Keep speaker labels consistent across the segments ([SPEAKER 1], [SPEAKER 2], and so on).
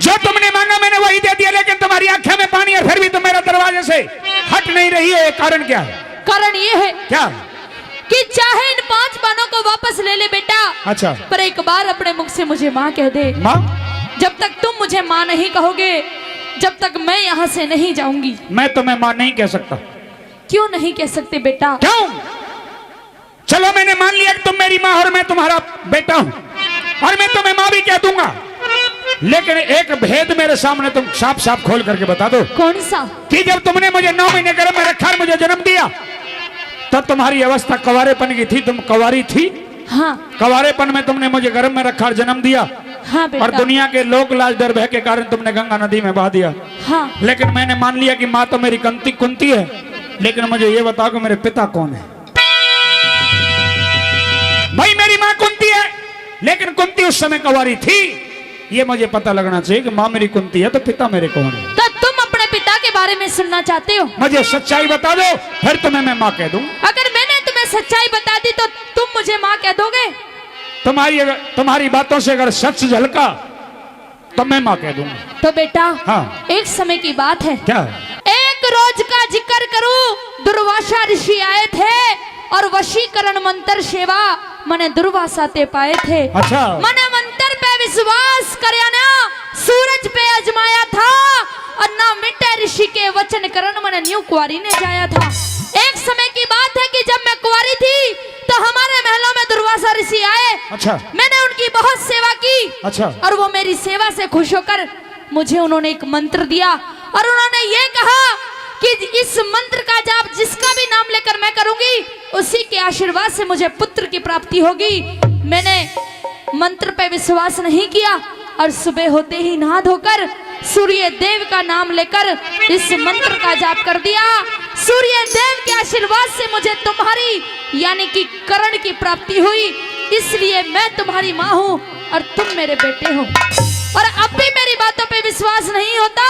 [SPEAKER 1] जो तुमने मांगा मैंने वही दे दिया, लेकिन तुम्हारी आंखें में पानी है, फिर भी तुम मेरे दरवाजे से हट नहीं रही है। कारण क्या है?
[SPEAKER 2] कारण ये है
[SPEAKER 1] क्या
[SPEAKER 2] कि चाहे इन 5 बानों को वापस ले ले बेटा,
[SPEAKER 1] अच्छा,
[SPEAKER 2] पर एक बार अपने मुख से मुझे माँ कह दे।
[SPEAKER 1] माँ?
[SPEAKER 2] जब तक तुम मुझे माँ नहीं कहोगे, जब तक मैं यहाँ से नहीं जाऊंगी।
[SPEAKER 1] मैं तुम्हें माँ नहीं कह सकता।
[SPEAKER 2] क्यों नहीं कह सकते बेटा?
[SPEAKER 1] क्यों? चलो मैंने मान लिया कि तुम मेरी माँ और मैं तुम्हारा बेटा हूँ, और मैं तुम्हें माँ भी कह दूंगा, लेकिन एक भेद मेरे सामने तुम साफ साफ खोल करके बता दो।
[SPEAKER 2] कौन सा?
[SPEAKER 1] कि जब तुमने मुझे 9 महीने गर्भ में रखा और मुझे जन्म दिया, तब तुम्हारी अवस्था कवारेपन की थी, तुम कवारी थी।
[SPEAKER 2] हाँ।
[SPEAKER 1] कवारेपन में तुमने मुझे गर्भ में रखा और जन्म दिया।
[SPEAKER 2] हाँ बेटा।
[SPEAKER 1] और दुनिया के लोक लाज डर भय के कारण तुमने गंगा नदी में बहा दिया।
[SPEAKER 2] हाँ।
[SPEAKER 1] लेकिन मैंने मान लिया कि माँ तो मेरी कुंती है, लेकिन मुझे ये बताओ कि मेरे पिता कौन है? भाई मेरी माँ कुंती है, लेकिन कुंती उस समय कवारी थी, ये मुझे पता लगना चाहिए कि माँ मेरी कुंती है तो पिता मेरे कौन है।
[SPEAKER 2] तो तुम अपने पिता के बारे में सुनना चाहते हो?
[SPEAKER 1] मुझे सच्चाई बता दो, फिर तुम्हें मैं माँ कह दूं।
[SPEAKER 2] अगर मैंने तुम्हें सच्चाई बता दी तो तुम मुझे माँ कह दोगे?
[SPEAKER 1] तुम्हारी बातों से अगर सच झलका तो मैं माँ कह दूंगा।
[SPEAKER 2] तो बेटा,
[SPEAKER 1] हाँ।
[SPEAKER 2] एक समय की बात है।
[SPEAKER 1] क्या?
[SPEAKER 2] एक रोज का जिक्र करूं, दुर्वासा ऋषि आए थे और वशीकरण मंत्र सेवा मने दुर्वासा ते पाए थे।
[SPEAKER 1] अच्छा।
[SPEAKER 2] मने मंत्र पे विश्वास करया ना, सूरज पे अजमाया था, और ना मिटे ऋषि के वचन करण मने न्यू कुंवारी ने जाया था। एक समय की बात है कि जब मैं कुंवारी थी तो हमारे महलों में दुर्वासा ऋषि आए।
[SPEAKER 1] अच्छा।
[SPEAKER 2] मैंने उनकी बहुत सेवा की।
[SPEAKER 1] अच्छा।
[SPEAKER 2] और वो मेरी सेवा से खुश होकर मुझे उन्होंने एक मंत्र दिया, और उन्होंने ये कहा कि इस मंत्र का जाप जिसका भी नाम लेकर मैं करूंगी, उसी के आशीर्वाद से मुझे पुत्र की प्राप्ति होगी। मैंने मंत्र पे विश्वास नहीं किया, और सुबह होते ही नहा धोकर सूर्य देव का नाम लेकर इस मंत्र का जाप कर दिया। सूर्य देव के आशीर्वाद से मुझे तुम्हारी यानी कि करण की प्राप्ति हुई, इसलिए मैं तुम्हारी माँ हूँ और तुम मेरे बेटे हो। और अब भी मेरी बातों पे विश्वास नहीं होता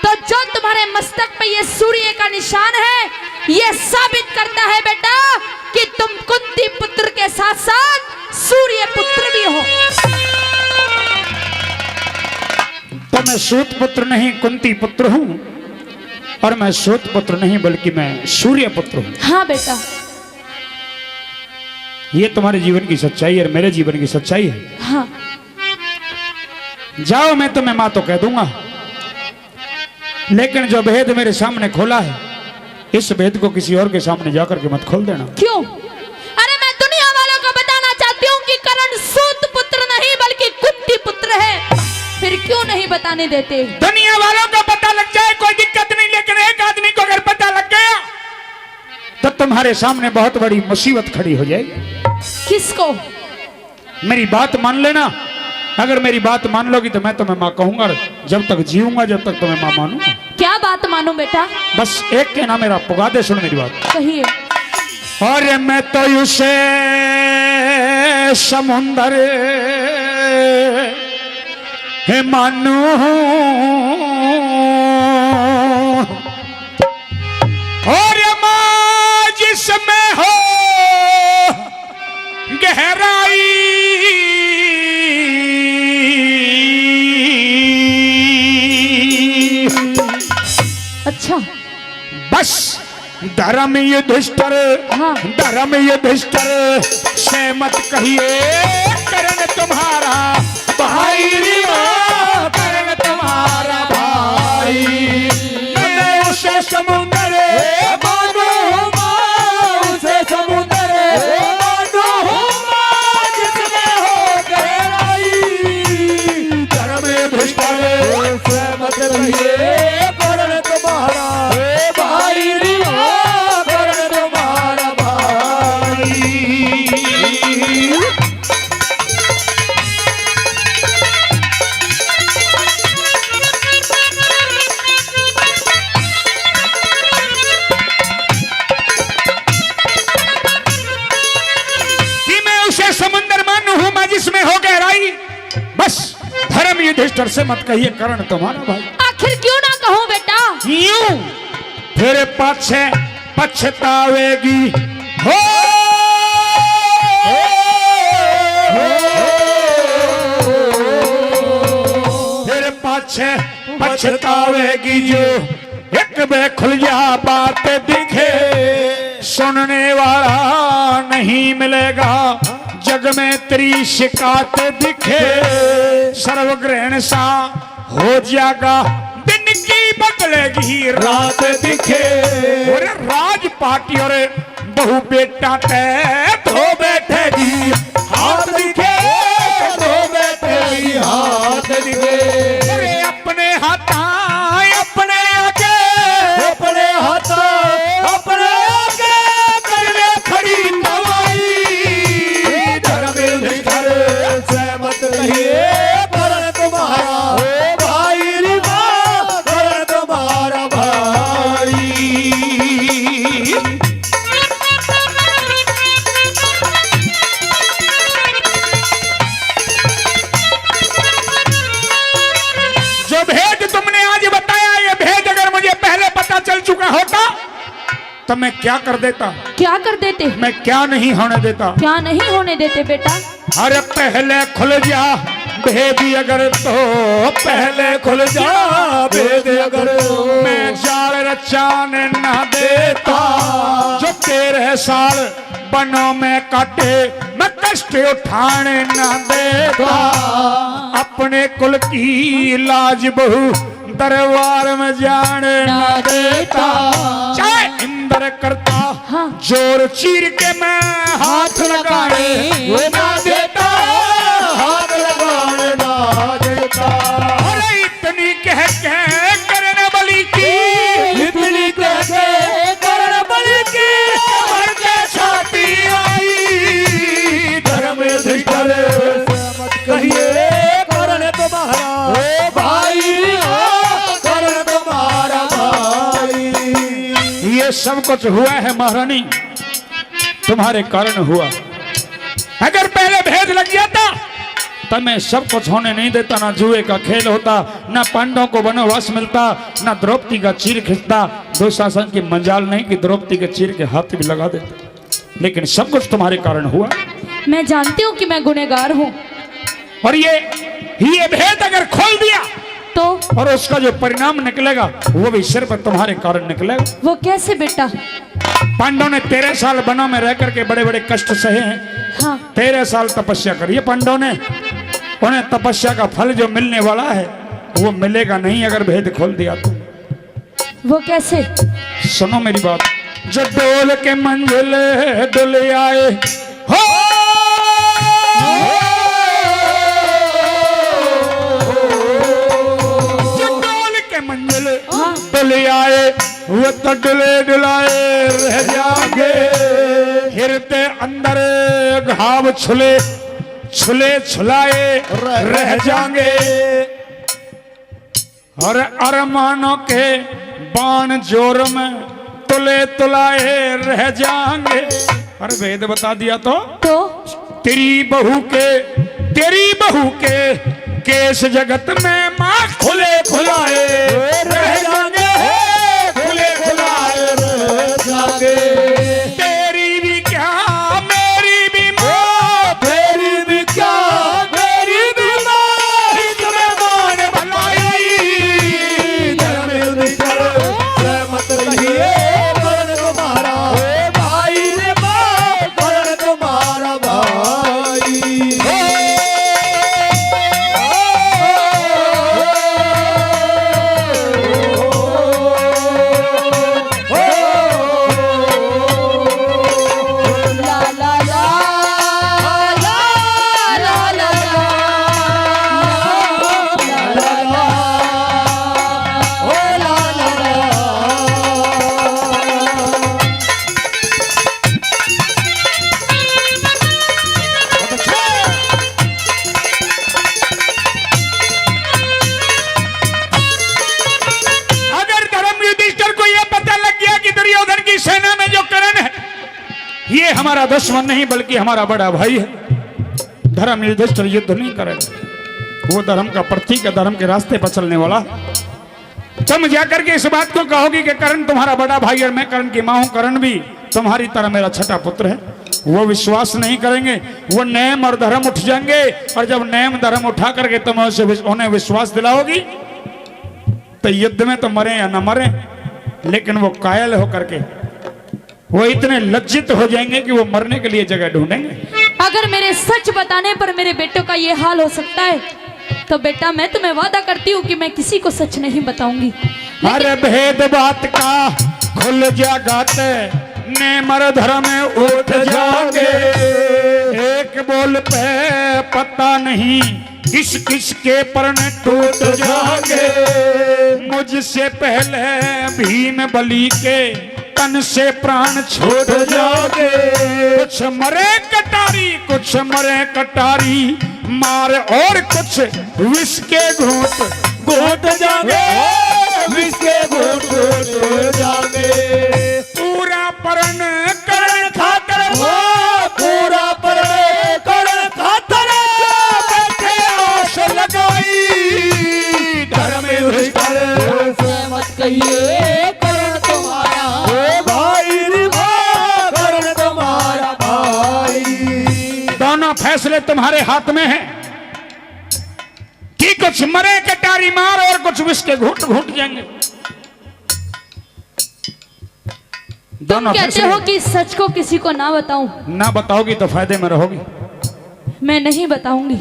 [SPEAKER 2] तो जो तुम्हारे मस्तक पे ये सूर्य का निशान है, ये साबित करता है बेटा कि तुम कुंती पुत्र के साथ साथ सूर्य पुत्र भी हो।
[SPEAKER 1] तो मैं सूत पुत्र नहीं कुंती पुत्र हूँ, और मैं सूत पुत्र नहीं बल्कि मैं सूर्य पुत्र हूँ।
[SPEAKER 2] हाँ बेटा।
[SPEAKER 1] ये तुम्हारे जीवन की सच्चाई है और मेरे जीवन की सच्चाई है।
[SPEAKER 2] हाँ।
[SPEAKER 1] जाओ, मैं तुम्हें माँ तो कह दूंगा, लेकिन जो भेद मेरे सामने खोला है, इस भेद को किसी और के सामने जाकर के मत खोल देना।
[SPEAKER 2] क्यों? अरे मैं दुनिया वालों को बताना चाहती हूँ कि करण सूत पुत्र नहीं बल्कि कुंती पुत्र है, फिर क्यों नहीं बताने देते?
[SPEAKER 1] दुनिया वालों को पता लग जाए कोई दिक्कत नहीं, लेकिन एक आदमी को अगर पता लग गया तो तुम्हारे सामने बहुत बड़ी मुसीबत खड़ी हो जाएगी।
[SPEAKER 2] किसको?
[SPEAKER 1] मेरी बात मान लेना, अगर मेरी बात मान लोगी तो मैं तुम्हें माँ कहूंगा, जब तक जीऊंगा जब तक तुम्हें माँ मानूंगा।
[SPEAKER 2] क्या बात मानूं बेटा?
[SPEAKER 1] बस एक के ना मेरा पुगा दे, सुन मेरी बात।
[SPEAKER 2] कहिए।
[SPEAKER 1] और मैं तो उसे समुंदर मानू और माँ जिसमें हो गहराई,
[SPEAKER 2] अच्छा।
[SPEAKER 1] बस धर्म युधिष्ठिर,
[SPEAKER 2] हाँ।
[SPEAKER 1] धर्म युधिष्ठिर से मत कहिए करण तुम्हारा भाई, करण तुम्हारा भाई। मैं उसे समुंदर मानो, उसे समुंदर मानो, जिसमें हो गहराई। धर्म युधिष्ठिर से मत कहिए करण तुम्हारा भाई, करण तुम्हारा भाई। समुंदर मानू हूं मैं जिसमें हो गहराई, बस धर्म युधिष्ठिर से मत कहिए करण तुम्हारा भाई।
[SPEAKER 2] आखिर क्यों ना कहूं बेटा?
[SPEAKER 1] यूं फिर पाछे पछतावेगी हो, फिर पछे पछतावेगी जो एक बे खुल जा बात दिखे सुनने वाला नहीं मिलेगा जग में तेरी शिकायत दिखे सर्वग्रहण सा हो जाएगा दिन की बदलेगी रात दिखे और राज पार्टी और बहु बेटा तय तो बैठेगी हाथ दिखे तो बैठेगी हाथ दिखे अरे अपने हाथ अपने आगे
[SPEAKER 3] अपने हाथ अपने आगे करने खड़ी दवाई धर्म घर से मत कहिए करण तुम्हारा भाई रे माँ करण तुम्हारा भाई
[SPEAKER 1] जो भेद तुमने आज बताया ये भेद अगर मुझे पहले पता चल चुका होता तो मैं क्या कर देता
[SPEAKER 2] क्या कर देते?
[SPEAKER 1] मैं क्या नहीं होने देता
[SPEAKER 2] क्या नहीं होने देते बेटा?
[SPEAKER 1] अरे पहले खुल जा भेदी अगर तो पहले खुल जा भेद अगर मैं जाल रचाने ना देता जो 13 साल बनों में काटे मैं कष्ट उठाने ना देता अपने कुल की लाज बहु दरबार में जाने ना देता चाहे इंद्र करता
[SPEAKER 2] हाँ।
[SPEAKER 1] जोर चीर के मैं हाथ लगाने वो ना देता
[SPEAKER 3] हाथ लगाने ना देता
[SPEAKER 1] अरे इतनी कह के करने बलि की
[SPEAKER 3] इतनी कह के करण बलि की मर के छाती आई धर्म धिक्कर मत कहिए करण तुम्हारा भाई करण तुम्हारा भाई
[SPEAKER 1] ये सब कुछ हुआ है महारानी तुम्हारे कारण हुआ अगर पहले भेद लग जाता तो मैं सब कुछ होने नहीं देता ना जुए का खेल होता ना पांडवों को वनवास मिलता ना द्रौपदी का चीर खींचता दुशासन की मंजाल नहीं कि द्रौपदी के चीर के हाथ भी लगा देता लेकिन सब कुछ तुम्हारे कारण हुआ
[SPEAKER 2] मैं जानती हूँ कि मैं गुनहगार हूँ
[SPEAKER 1] और ये भेद अगर खोल दिया
[SPEAKER 2] तो
[SPEAKER 1] और उसका जो परिणाम निकलेगा वो भी सिर्फ तुम्हारे कारण निकलेगा
[SPEAKER 2] वो कैसे बेटा?
[SPEAKER 1] पांडवों ने 13 साल वनों में रह करके बड़े बड़े कष्ट सहे हैं
[SPEAKER 2] हाँ
[SPEAKER 1] 13 साल तपस्या करी है पांडवों ने उन्हें तपस्या का फल जो मिलने वाला है वो मिलेगा नहीं अगर भेद खोल दिया तो
[SPEAKER 2] वो कैसे?
[SPEAKER 1] सुनो मेरी बात जो डोल के मंजिल डुल आए हो जो डोल के मंजिल
[SPEAKER 2] हाँ।
[SPEAKER 1] डुल आए वो तो डुले डुलाए रह जाएंगे हिरते अंदर घाव छुले छुले छुलाए रह जाएंगे और अरमानों के बाण जोर में तुले तुलाए रह जाएंगे और वेद बता दिया तो तेरी बहू के केस जगत में माँ खुले खुलाए रह जाएंगे खुले खुलाए रह जाएंगे तेरी भी क्या मेरी भी माँ
[SPEAKER 3] तेरी भी क्या मेरी भी माँ इसमें मान भलाई धर्म धिक्कर मत कहिए करण तुम्हारा भाई रे माँ करण तुम्हारा भाई
[SPEAKER 2] ला ला ला ला ला ला ला
[SPEAKER 3] ओ ला ला
[SPEAKER 1] अगर धर्म युधिष्ठिर को यह पता लग गया कि दुर्योधन की सेना में जो करण है ये हमारा दुश्मन नहीं बल्कि हमारा बड़ा भाई है धर्म युधिष्ठिर युद्ध नहीं करेगा वो धर्म का प्रतीक है धर्म के रास्ते पर चलने वाला तुम जाकर के इस बात को कहोगी कि करण तुम्हारा बड़ा भाई और मैं करण की मां हूं करण भी तुम्हारी तरह मेरा छठा पुत्र है वो विश्वास नहीं करेंगे वो नेम और धर्म उठ जाएंगे और जब नेम धर्म उठा करके तुम उन्हें विश्वास दिलाओगी तो युद्ध में तो मरे या ना मरे, लेकिन वो कायल होकर के वो इतने लज्जित हो जाएंगे कि वो मरने के लिए जगह ढूंढेंगे।
[SPEAKER 2] अगर मेरे सच बताने पर मेरे बेटों का ये हाल हो सकता है तो बेटा मैं तुम्हें वादा करती हूँ कि मैं किसी को सच नहीं बताऊंगी।
[SPEAKER 1] अरे भेद बात का खुल जागत ने मर धर्म उठ जागे, एक बोल पे पता नहीं किस किस के परण टूट जागे। मुझसे पहले भीम बलि के तन से प्राण छूट जागे। कुछ मरे कटारी कुछ मरे कटारी मार, और कुछ विष के घूंट घूंट जागे,
[SPEAKER 3] विष के घूंट घूंट जागे।
[SPEAKER 1] पूरा परण करण खातर
[SPEAKER 3] पूरा परण करण खातर बैठे आस लगाई। धर्म युधिष्ठिर से मत कहिए करण तुम्हारा भाई रे भाई, करण तुम्हारा भाई।
[SPEAKER 1] दोनों फैसले तुम्हारे हाथ में हैं कि कुछ मरे कटारी मार और कुछ विष के घूंट घूंट जाएंगे।
[SPEAKER 2] तुम कहते हो कि सच को किसी को ना बताऊं।
[SPEAKER 1] ना बताओगी तो फायदे में रहोगी।
[SPEAKER 2] मैं नहीं बताऊंगी,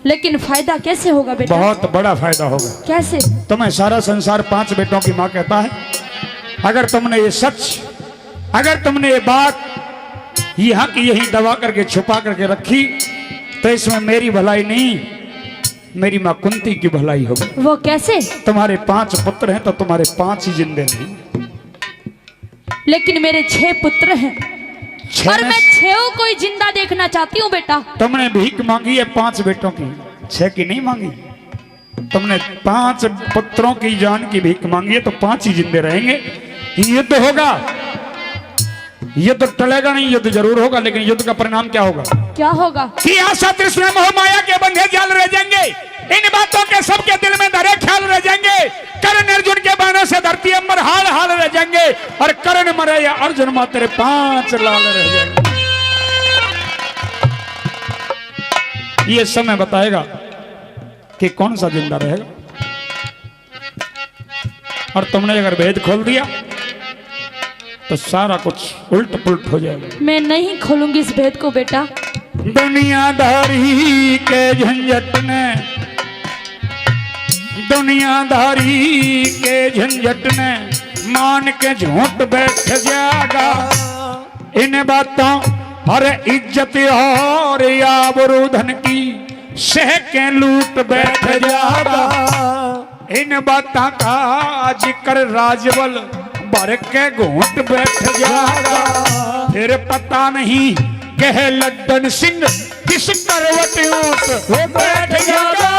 [SPEAKER 2] लेकिन फायदा कैसे होगा बेटा?
[SPEAKER 1] बहुत बड़ा फायदा होगा।
[SPEAKER 2] कैसे?
[SPEAKER 1] तुम्हें सारा संसार 5 बेटों की माँ कहता है। अगर तुमने ये सच, अगर तुमने ये बात यहाँ की यही दबा करके छुपा करके रखी तो इसमें मेरी भलाई नहीं, मेरी माँ कुंती की भलाई होगी।
[SPEAKER 2] वो कैसे?
[SPEAKER 1] तुम्हारे 5 पुत्र हैं तो तुम्हारे 5 ही जिंदे नहीं,
[SPEAKER 2] लेकिन मेरे 6 पुत्र हैं
[SPEAKER 1] 6
[SPEAKER 2] और मैं 6 को ही जिंदा देखना चाहती हूँ बेटा।
[SPEAKER 1] तुमने भीख मांगी है 5 बेटों की, 6 की नहीं मांगी। तुमने 5 पुत्रों की जान की भीख मांगी है तो 5 ही जिंदे रहेंगे। युद्ध होगा, युद्ध टलेगा नहीं, युद्ध जरूर होगा, लेकिन युद्ध का परिणाम क्या होगा?
[SPEAKER 2] क्या होगा?
[SPEAKER 1] कि आशा तृष्णा मोह माया के बंधे जाल रह जाएंगे। इन बातों के सबके दिल में धरे ख्याल रह जाएंगे। कर्ण अर्जुन के बाणों से धरती अंबर हाल हाल रह जाएंगे, और कर्ण मरे या अर्जुन मां तेरे 5 लाल रह जाएंगे। ये समय बताएगा कि कौन सा जिंदा रहेगा। और तुमने अगर भेद खोल दिया तो सारा कुछ उल्ट पुलट हो जाएगा।
[SPEAKER 2] मैं नहीं खोलूंगी इस भेद को बेटा।
[SPEAKER 1] दुनियादारी के झंझट ने, दुनियादारी के झंझट ने मान के झूठ बैठ जाएगा। इन बातों और इज्जत और आबरू धन की सह के लूट बैठ जाएगा। इन बातों का जिक्र राजबल भर के घूंट बैठ जाएगा। फिर पता नहीं कह लड्डन सिंह किस करवट ऊंट बैठ जाएगा।